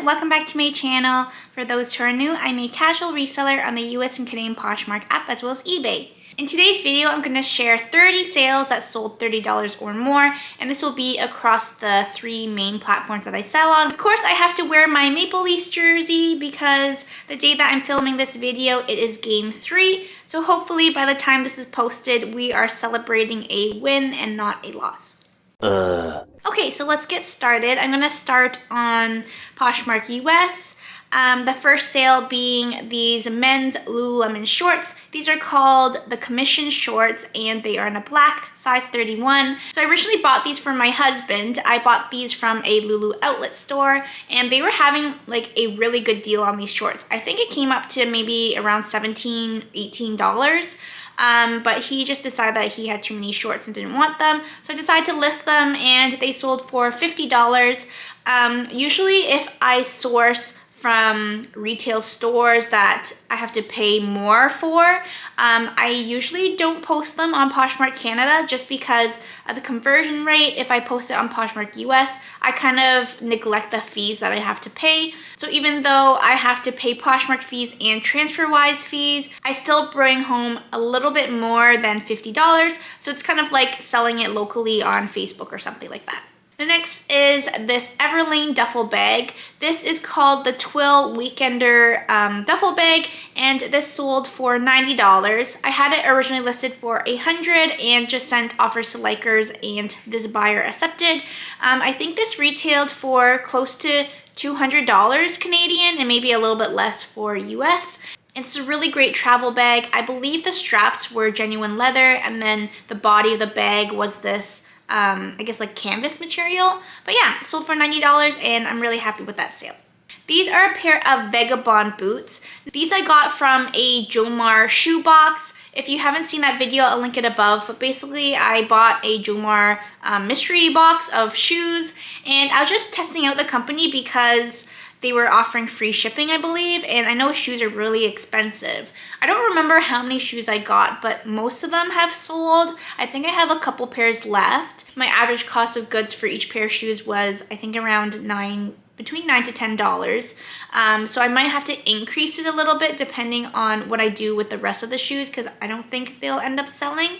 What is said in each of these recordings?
welcome back to my channel. For those who are new, I'm a casual reseller on the US and Canadian Poshmark app as well as eBay. In today's video, I'm going to share 30 sales that sold $30 or more, and this will be across the 3 main platforms that I sell on. Of course, I have to wear my Maple Leafs jersey because the day that I'm filming this video, it is game 3. So hopefully by the time this is posted, we are celebrating a win and not a loss. Okay, so let's get started. I'm gonna start on Poshmark US. The first sale being these men's Lululemon shorts. These are called the commission shorts and they are in a black, size 31. So I originally bought these for my husband. I bought these from a Lulu outlet store and they were having like a really good deal on these shorts. I think it came up to maybe around $17, $18. But he just decided that he had too many shorts and didn't want them. So I decided to list them and they sold for $50. Usually if I source from retail stores that I have to pay more for, I usually don't post them on Poshmark Canada just because of the conversion rate. If I post it on Poshmark US, I kind of neglect the fees that I have to pay. So even though I have to pay Poshmark fees and TransferWise fees, I still bring home a little bit more than $50. So it's kind of like selling it locally on Facebook or something like that. The next is this Everlane duffel bag. This is called the Twill Weekender duffel bag, and this sold for $90. I had it originally listed for $100 and just sent offers to likers, and this buyer accepted. I think this retailed for close to $200 Canadian and maybe a little bit less for US. It's a really great travel bag. I believe the straps were genuine leather, and then the body of the bag was this I guess like canvas material. But yeah, it sold for $90 and I'm really happy with that sale. These are a pair of Vagabond boots. These I got from a Jomar shoe box. If you haven't seen that video, I'll link it above. But basically, I bought a Jomar mystery box of shoes, and I was just testing out the company because they were offering free shipping, I believe, and I know shoes are really expensive. I don't remember how many shoes I got, but most of them have sold. I think I have a couple pairs left. My average cost of goods for each pair of shoes was, I think, around between $9 to $10. So I might have to increase it a little bit depending on what I do with the rest of the shoes because I don't think they'll end up selling.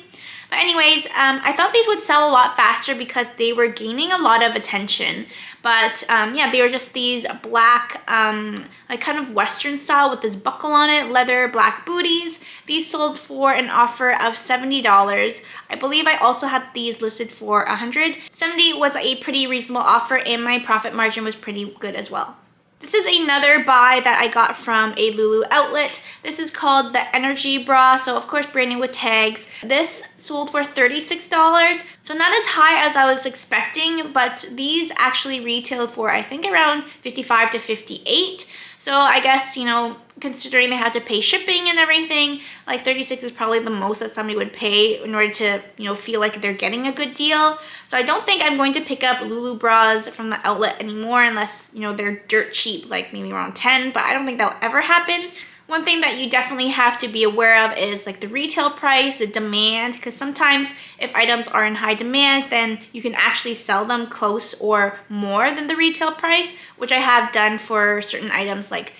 But anyways, I thought these would sell a lot faster because they were gaining a lot of attention. But yeah, they were just these black, like kind of Western style with this buckle on it, leather black booties. These sold for an offer of $70. I believe I also had these listed for $100. $70 was a pretty reasonable offer and my profit margin was pretty good as well. This is another buy that I got from a Lulu outlet. This is called the Energy Bra, so of course branding with tags. This sold for $36, so not as high as I was expecting, but these actually retailed for I think around $55 to $58. So I guess, you know, considering they had to pay shipping and everything, like $36 is probably the most that somebody would pay in order to, you know, feel like they're getting a good deal. So I don't think I'm going to pick up Lulu bras from the outlet anymore unless, you know, they're dirt cheap, like maybe around 10, but I don't think that'll ever happen. One thing that you definitely have to be aware of is like the retail price, the demand, because sometimes if items are in high demand, then you can actually sell them close or more than the retail price, which I have done for certain items like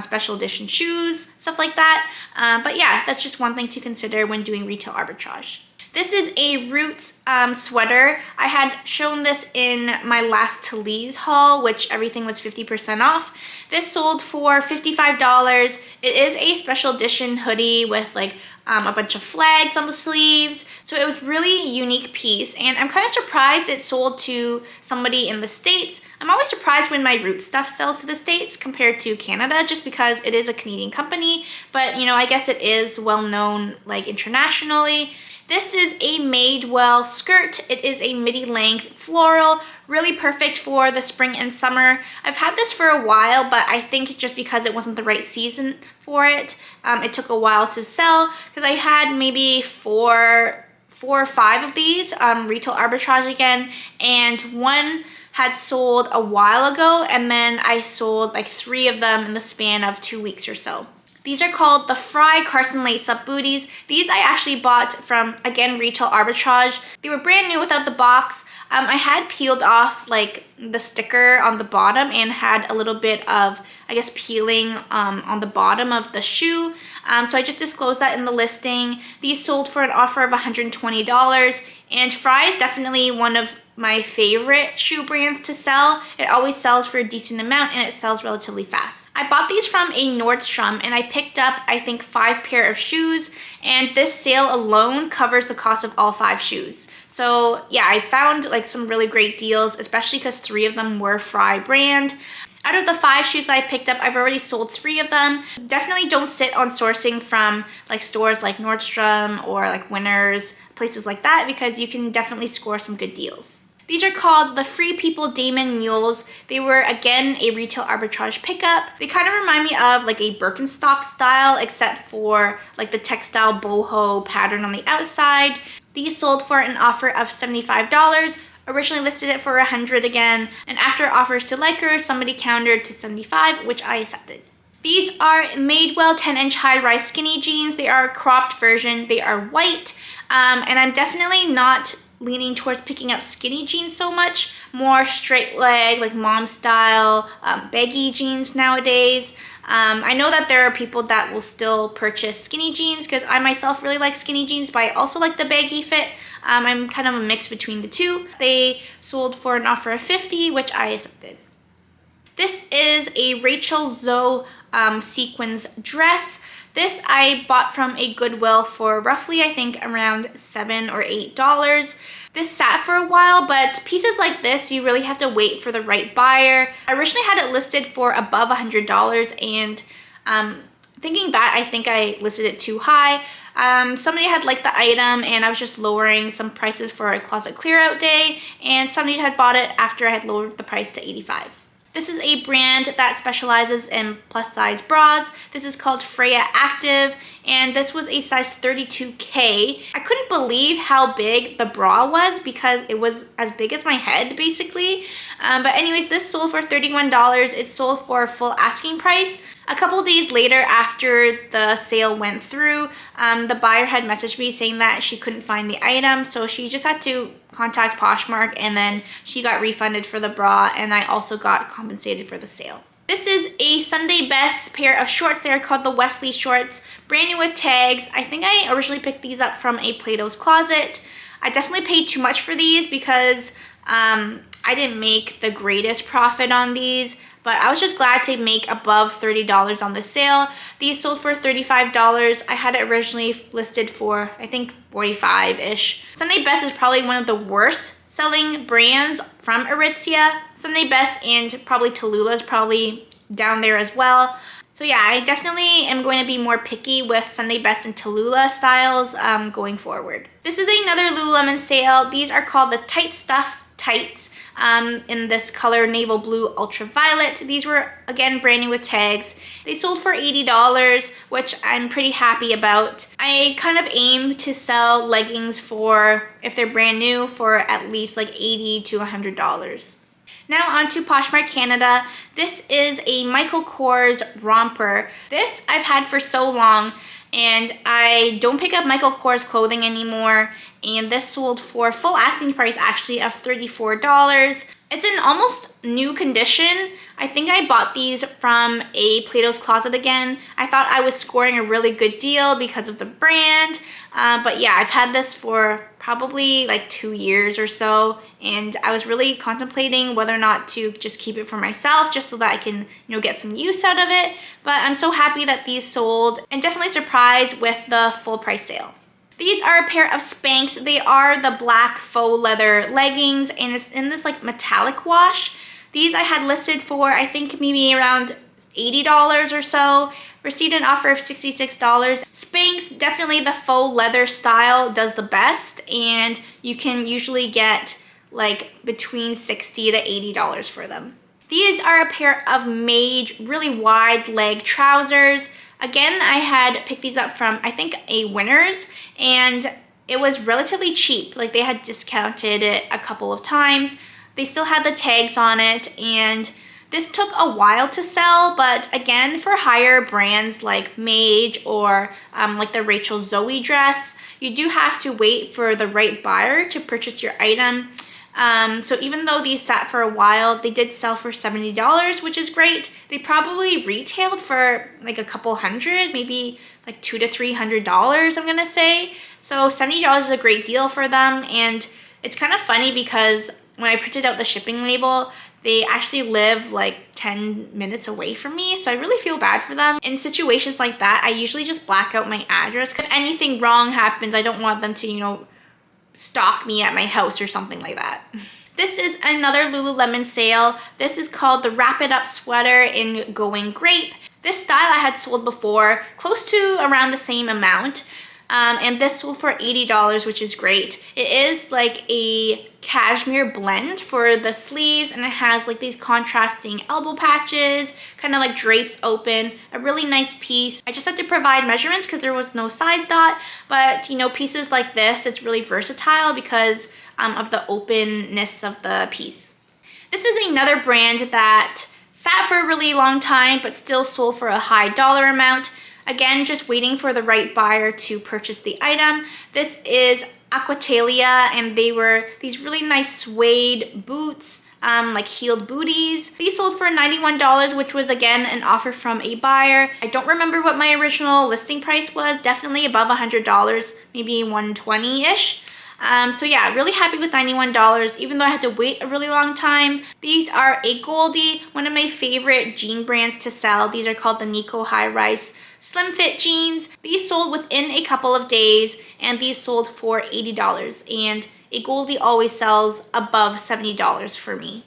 special edition shoes, stuff like that. But yeah, that's just one thing to consider when doing retail arbitrage. This is a Roots sweater. I had shown this in my last Talise haul, which everything was 50% off. This sold for $55. It is a special edition hoodie with like a bunch of flags on the sleeves. So it was really unique piece and I'm kind of surprised it sold to somebody in the States. I'm always surprised when my Roots stuff sells to the States compared to Canada just because it is a Canadian company, but you know, I guess it is well known like internationally. This is a Madewell skirt. It is a midi length floral, really perfect for the spring and summer. I've had this for a while, but I think just because it wasn't the right season for it, it took a while to sell because I had maybe four or five of these, retail arbitrage again, and one had sold a while ago and then I sold like 3 of them in the span of 2 weeks or so. These are called the Fry Carson Lace-Up Booties. These I actually bought from, again, Retail Arbitrage. They were brand new without the box. I had peeled off like the sticker on the bottom and had a little bit of, I guess, peeling on the bottom of the shoe. So I just disclosed that in the listing. These sold for an offer of $120. And Fry is definitely one of my favorite shoe brands to sell. It always sells for a decent amount and it sells relatively fast. I bought these from a Nordstrom and I picked up, I think, 5 pair of shoes, and this sale alone covers the cost of all 5 shoes. So yeah, I found like some really great deals, especially because 3 of them were Fry brand. Out of the 5 shoes that I picked up, I've already sold 3 of them. Definitely don't sit on sourcing from like stores like Nordstrom or like Winners, places like that, because you can definitely score some good deals. These are called the Free People Damon Mules. They were, again, a Retail Arbitrage pickup. They kind of remind me of like a Birkenstock style, except for like the textile boho pattern on the outside. These sold for an offer of $75. Originally listed it for $100 again, and after offers to likers, somebody countered to $75, which I accepted. These are Madewell 10-inch high-rise skinny jeans. They are a cropped version. They are white, and I'm definitely not leaning towards picking up skinny jeans so much. More straight leg, like mom style, baggy jeans nowadays. I know that there are people that will still purchase skinny jeans because I myself really like skinny jeans, but I also like the baggy fit. I'm kind of a mix between the two. They sold for an offer of $50, which I accepted. This is a Rachel Zoe sequins dress. This I bought from a Goodwill for roughly, I think, around $7 or $8. This sat for a while, but pieces like this, you really have to wait for the right buyer. I originally had it listed for above $100, and thinking back, I think I listed it too high. Somebody had liked the item, and I was just lowering some prices for a closet clear out day, and somebody had bought it after I had lowered the price to $85. This is a brand that specializes in plus size bras. This is called Freya Active, and this was a size 32K. I couldn't believe how big the bra was because it was as big as my head, basically. But anyways, this sold for $31. It sold for full asking price. A couple days later, after the sale went through, the buyer had messaged me saying that she couldn't find the item, so she just had to contact Poshmark, and then she got refunded for the bra, and I also got compensated for the sale. This is a Sunday Best pair of shorts. They're called the Wesley shorts, brand new with tags. I think I originally picked these up from a Plato's Closet. I definitely paid too much for these because I didn't make the greatest profit on these, but I was just glad to make above $30 on the sale. These sold for $35. I had it originally listed for, I think, $45-ish. Sunday Best is probably one of the worst selling brands from Aritzia. Sunday Best and probably Tallulah is probably down there as well. So yeah, I definitely am going to be more picky with Sunday Best and Tallulah styles going forward. This is another Lululemon sale. These are called the Tight Stuff Tights. In this color naval blue ultraviolet. These were, again, brand new with tags. They sold for $80, which I'm pretty happy about. I kind of aim to sell leggings for, if they're brand new, for at least like $80 to $100. Now on to Poshmark Canada. This is a Michael Kors romper. This I've had for so long, and I don't pick up Michael Kors clothing anymore, and this sold for full asking price actually of $34. It's in almost new condition. I think I bought these from a Plato's Closet again. I thought I was scoring a really good deal because of the brand, but yeah, I've had this for probably like 2 years or so, and I was really contemplating whether or not to just keep it for myself just so that I can, get some use out of it. But I'm so happy that these sold, and definitely surprised with the full price sale. These are a pair of Spanx. They are the black faux leather leggings, and it's in this like metallic wash. These I had listed for, I think, maybe around $80 or so. Received an offer of $66. Spanx, definitely the faux leather style does the best, and you can usually get like between $60 to $80 for them. These are a pair of Mage really wide leg trousers. Again, I had picked these up from, I think, a Winners, and it was relatively cheap. Like, they had discounted it a couple of times. They still had the tags on it, and This took a while to sell, but again, for higher brands like Mage or like the Rachel Zoe dress, you do have to wait for the right buyer to purchase your item. So even though these sat for a while, they did sell for $70, which is great. They probably retailed for like a couple hundred, maybe like $200 to $300, I'm gonna say. So $70 is a great deal for them, and it's kind of funny because when I printed out the shipping label, they actually live like 10 minutes away from me, so I really feel bad for them. In situations like that, I usually just black out my address. If anything wrong happens, I don't want them to, you know, stalk me at my house or something like that. This is another Lululemon sale. This is called the Wrap It Up sweater in Going Grape. This style I had sold before, close to around the same amount. And this sold for $80, which is great. It is like a cashmere blend for the sleeves, and it has like these contrasting elbow patches, kind of like drapes open, a really nice piece. I just had to provide measurements because there was no size dot, but you know, pieces like this, it's really versatile because of the openness of the piece. This is another brand that sat for a really long time, but still sold for a high dollar amount. Again, just waiting for the right buyer to purchase the item. This is Aquatalia, and they were these really nice suede boots, like heeled booties. These sold for $91, which was again an offer from a buyer. I don't remember what my original listing price was, definitely above $100, maybe $120-ish. So yeah, really happy with $91, even though I had to wait a really long time. These are a Goldie, one of my favorite jean brands to sell. These are called the Nico High Rise Slim Fit jeans. These sold within a couple of days, and these sold for $80, and a Goldie always sells above $70 for me.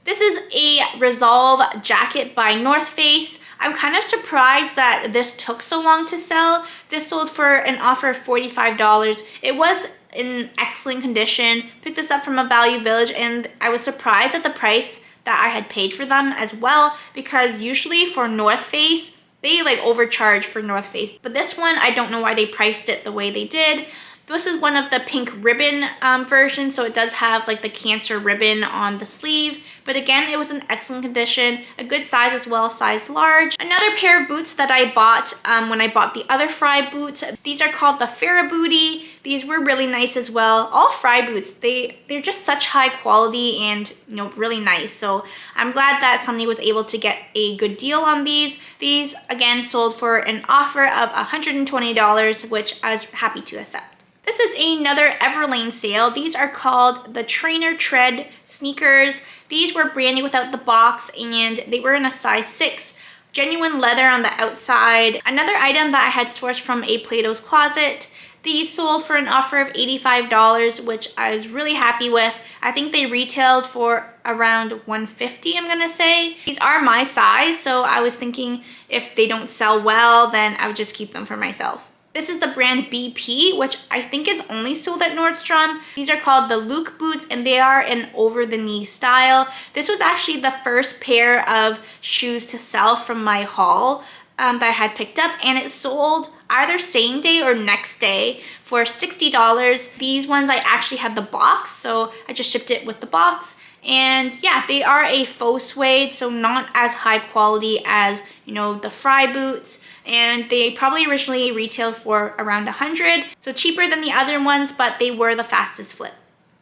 This is a Resolve jacket by North Face. I'm kind of surprised that this took so long to sell. This sold for an offer of $45. It was in excellent condition. Picked this up from a Value Village, and I was surprised at the price that I had paid for them as well, because usually for North Face, they like overcharge for North Face. But this one, I don't know why they priced it the way they did. This is one of the pink ribbon versions, so it does have like the cancer ribbon on the sleeve. But again, it was in excellent condition, a good size as well, size large. Another pair of boots that I bought when I bought the other Fry boots. These are called the Farrah Booty. These were really nice as well. All Fry boots, they're just such high quality and, you know, really nice. So I'm glad that somebody was able to get a good deal on these. These again sold for an offer of $120, which I was happy to accept. This is another Everlane sale. These are called the Trainer Tread sneakers. These were brand new without the box, and they were in a size 6. Genuine leather on the outside. Another item that I had sourced from a Plato's Closet. These sold for an offer of $85, which I was really happy with. I think they retailed for around $150, I'm gonna say. These are my size, so I was thinking if they don't sell well, then I would just keep them for myself. This is the brand BP, which I think is only sold at Nordstrom. These are called the Luke boots, and they are an over-the-knee style. This was actually the first pair of shoes to sell from my haul that I had picked up, and it sold either same day or next day for $60. These ones I actually had the box, so I just shipped it with the box. And yeah, they are a faux suede, so not as high quality as, you know, the Fry boots. And they probably originally retailed for around $100, so cheaper than the other ones, but they were the fastest flip.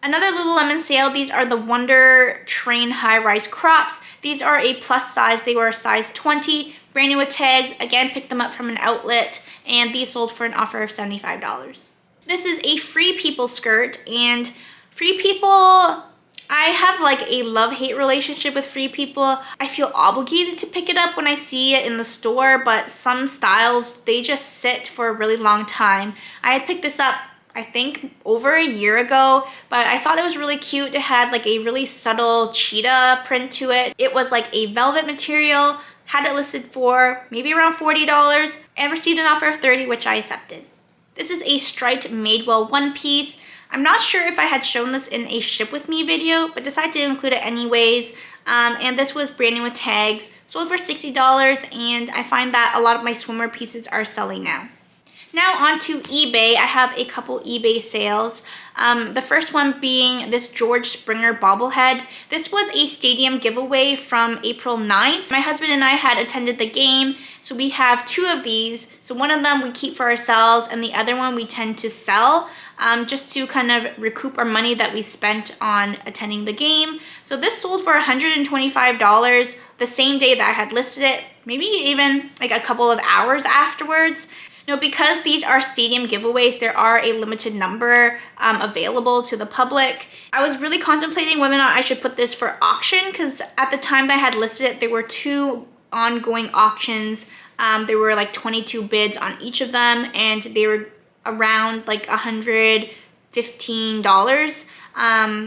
Another Lululemon sale, these are the Wonder Train high-rise crops. These are a plus size, they were a size 20, brand new with tags. Again, picked them up from an outlet, and these sold for an offer of $75. This is a Free People skirt, and Free People, I have like a love-hate relationship with Free People. I feel obligated to pick it up when I see it in the store, but some styles, they just sit for a really long time. I had picked this up, I think, over a year ago, but I thought it was really cute. It had like a really subtle cheetah print to it. It was like a velvet material, had it listed for maybe around $40, and received an offer of $30, which I accepted. This is a striped Madewell one piece. I'm not sure if I had shown this in a ship with me video, but decided to include it anyways. And this was brand new with tags, sold for $60, and I find that a lot of my swimwear pieces are selling now. Now on to eBay. I have a couple eBay sales. The first one being this George Springer bobblehead. This was a stadium giveaway from April 9th. My husband and I had attended the game, so we have 2 of these. So one of them we keep for ourselves and the other one we tend to sell just to kind of recoup our money that we spent on attending the game. So this sold for $125 the same day that I had listed it, maybe even like a couple of hours afterwards. Now, because these are stadium giveaways, there are a limited number available to the public. I was really contemplating whether or not I should put this for auction because at the time that I had listed it, there were 2 ongoing auctions. There were like 22 bids on each of them and they were around like $115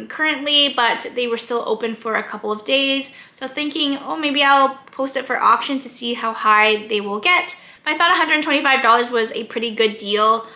currently, but they were still open for a couple of days. So I was thinking, oh, maybe I'll post it for auction to see how high they will get. I thought $125 was a pretty good deal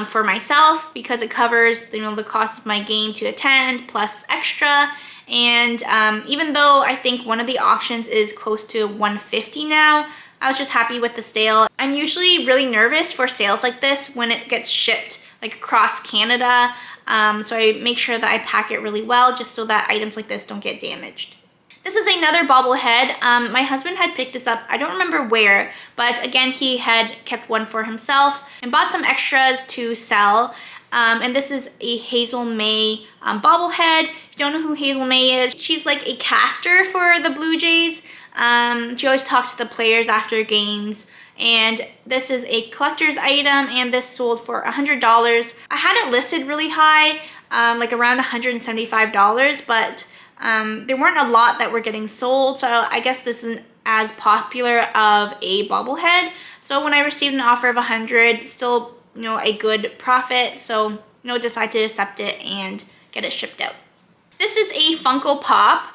for myself because it covers, the cost of my game to attend plus extra. And even though I think one of the auctions is close to $150 now, I was just happy with the sale. I'm usually really nervous for sales like this when it gets shipped like across Canada. So I make sure that I pack it really well just so that items like this don't get damaged. This is another bobblehead. My husband had picked this up, I don't remember where, but again, he had kept one for himself and bought some extras to sell. And this is a Hazel May bobblehead. If you don't know who Hazel May is, she's like a caster for the Blue Jays. She always talks to the players after games. And this is a collector's item and this sold for $100. I had it listed really high, like around $175, but there weren't a lot that were getting sold, so I guess this isn't as popular of a bobblehead. So when I received an offer of $100, still, a good profit, so, decide to accept it and get it shipped out. This is a Funko Pop.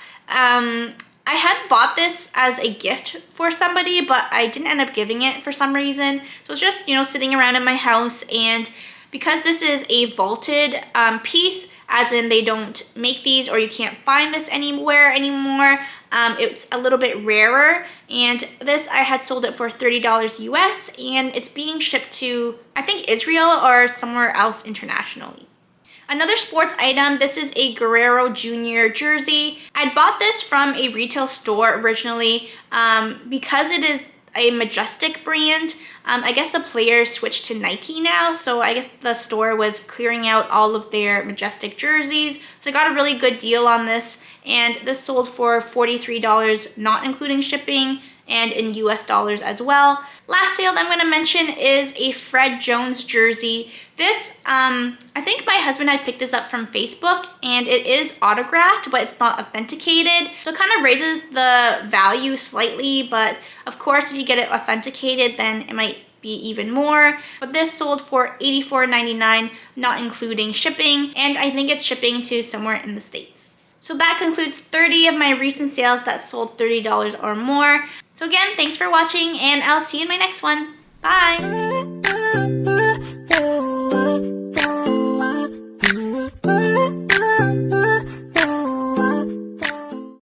I had bought this as a gift for somebody, but I didn't end up giving it for some reason. So it's just, sitting around in my house, and because this is a vaulted piece, as in they don't make these or you can't find this anywhere anymore, it's a little bit rarer. And this, I had sold it for $30 US and it's being shipped to, I think, Israel or somewhere else internationally. Another sports item, this is a Guerrero Jr. jersey. I bought this from a retail store originally because it is a Majestic brand. I guess the players switched to Nike now, so I guess the store was clearing out all of their Majestic jerseys. So I got a really good deal on this, and this sold for $43, not including shipping, and in US dollars as well. Last sale that I'm going to mention is a Fred Jones jersey. This, I think my husband had picked this up from Facebook, and it is autographed, but it's not authenticated. So it kind of raises the value slightly, but of course, if you get it authenticated, then it might be even more. But this sold for $84.99, not including shipping, and I think it's shipping to somewhere in the States. So that concludes 30 of my recent sales that sold $30 or more. So again, thanks for watching, and I'll see you in my next one. Bye!